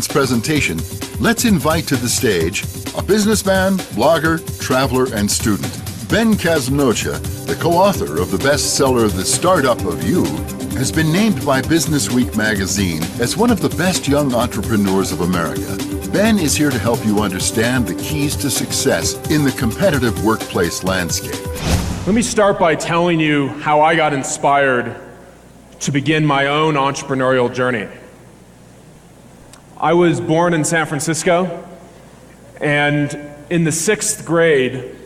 presentation, let's invite to the stage a businessman, blogger, traveler, and student. Ben Casnocha, the co-author of the bestseller The Startup of You, has been named by Businessweek magazine as one of the best young entrepreneurs of America. Ben is here to help you understand the keys to success in the competitive workplace landscape. Let me start by telling you how I got inspired to begin my own entrepreneurial journey. I was born in San Francisco, and in the 6th grade,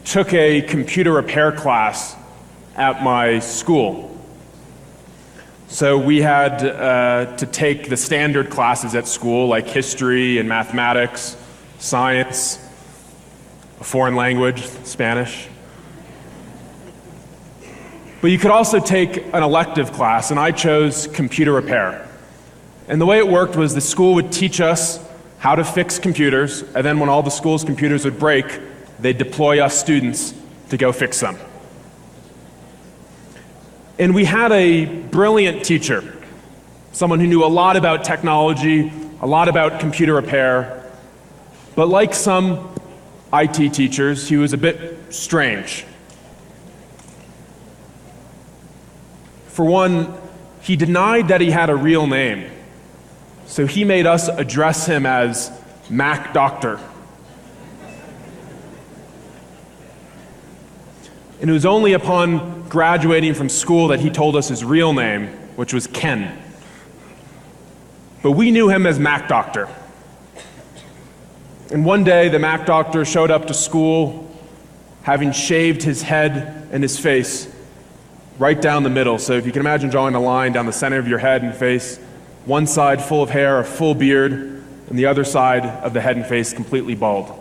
took a computer repair class at my school. So we had to take the standard classes at school, like history and mathematics, science, a foreign language, Spanish. But you could also take an elective class, and I chose computer repair. And the way it worked was the school would teach us how to fix computers, and then when all the school's computers would break, they'd deploy us students to go fix them. And we had a brilliant teacher, someone who knew a lot about technology, a lot about computer repair, but like some IT teachers, he was a bit strange. For one, he denied that he had a real name, so he made us address him as Mac Doctor. And it was only upon graduating from school that he told us his real name, which was Ken. But we knew him as Mac Doctor. And one day, the Mac Doctor showed up to school having shaved his head and his face right down the middle. So if you can imagine drawing a line down the center of your head and face, one side full of hair, a full beard, and the other side of the head and face completely bald.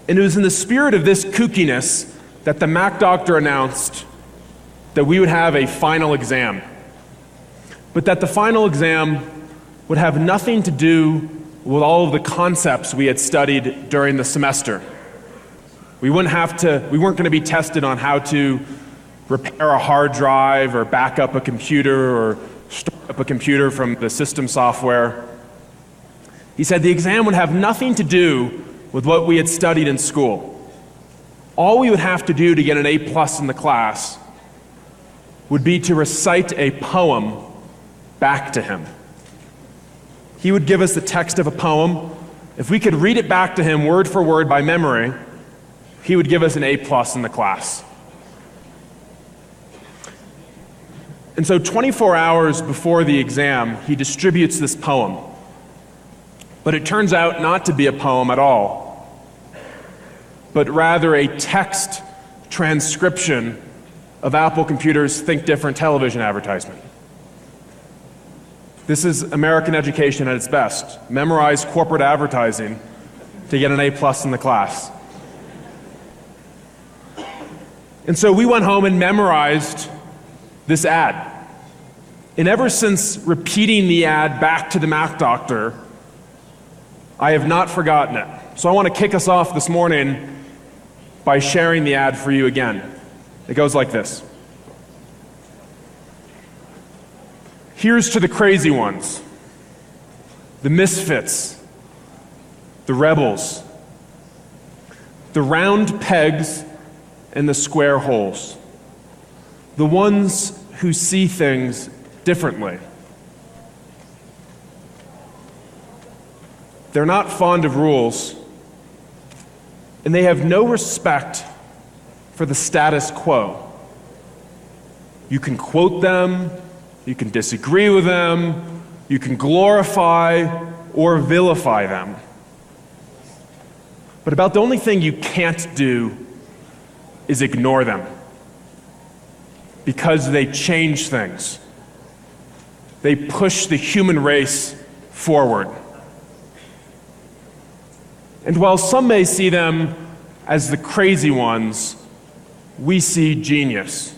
And it was in the spirit of this kookiness that the Mac Doctor announced that we would have a final exam, but that the final exam would have nothing to do with all of the concepts we had studied during the semester. We weren't going to be tested on how to repair a hard drive or back up a computer or start up a computer from the system software. He said the exam would have nothing to do with what we had studied in school. All we would have to do to get an A+ in the class would be to recite a poem back to him. He would give us the text of a poem. If we could read it back to him word for word by memory, he would give us an A+ in the class. And so 24 hours before the exam, he distributes this poem. But it turns out not to be a poem at all, but rather a text transcription of Apple Computer's Think Different television advertisement. This is American education at its best. Memorize corporate advertising to get an A+ in the class. And so we went home and memorized this ad. And ever since repeating the ad back to the Mac Doctor, I have not forgotten it. So I want to kick us off this morning by sharing the ad for you again. It goes like this. Here's to the crazy ones, the misfits, the rebels, the round pegs and the square holes, the ones who see things differently. They're not fond of rules, and they have no respect for the status quo. You can quote them, you can disagree with them, you can glorify or vilify them. But about the only thing you can't do is ignore them, because they change things. They push the human race forward. And while some may see them as the crazy ones, we see genius.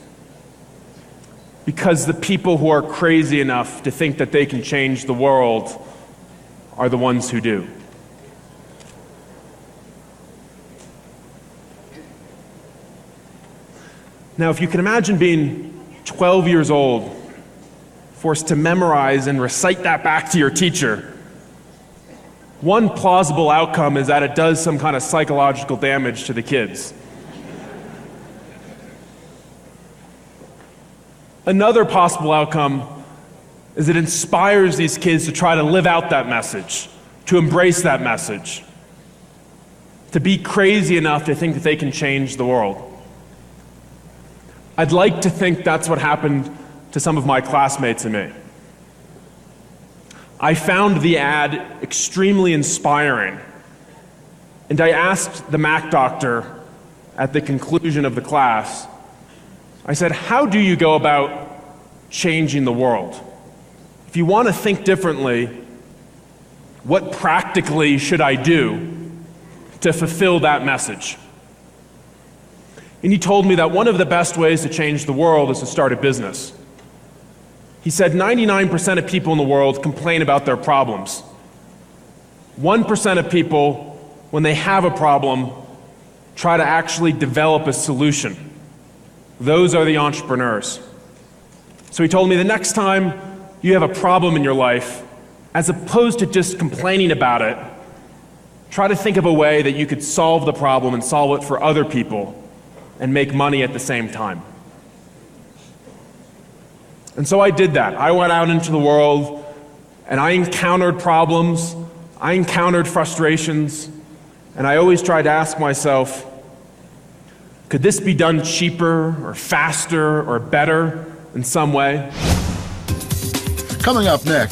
Because the people who are crazy enough to think that they can change the world are the ones who do. Now, if you can imagine being 12 years old, forced to memorize and recite that back to your teacher. One plausible outcome is that it does some kind of psychological damage to the kids. Another possible outcome is it inspires these kids to try to live out that message, to embrace that message, to be crazy enough to think that they can change the world. I'd like to think that's what happened to some of my classmates and me. I found the ad extremely inspiring, and I asked the Mac doctor at the conclusion of the class, I said, how do you go about changing the world? If you want to think differently, what practically should I do to fulfill that message? And he told me that one of the best ways to change the world is to start a business. He said 99% of people in the world complain about their problems. 1% of people, when they have a problem, try to actually develop a solution. Those are the entrepreneurs. So he told me the next time you have a problem in your life, as opposed to just complaining about it, try to think of a way that you could solve the problem and solve it for other people and make money at the same time. And so I did that. I went out into the world and I encountered problems, I encountered frustrations, and I always tried to ask myself, could this be done cheaper or faster or better in some way? Coming up next.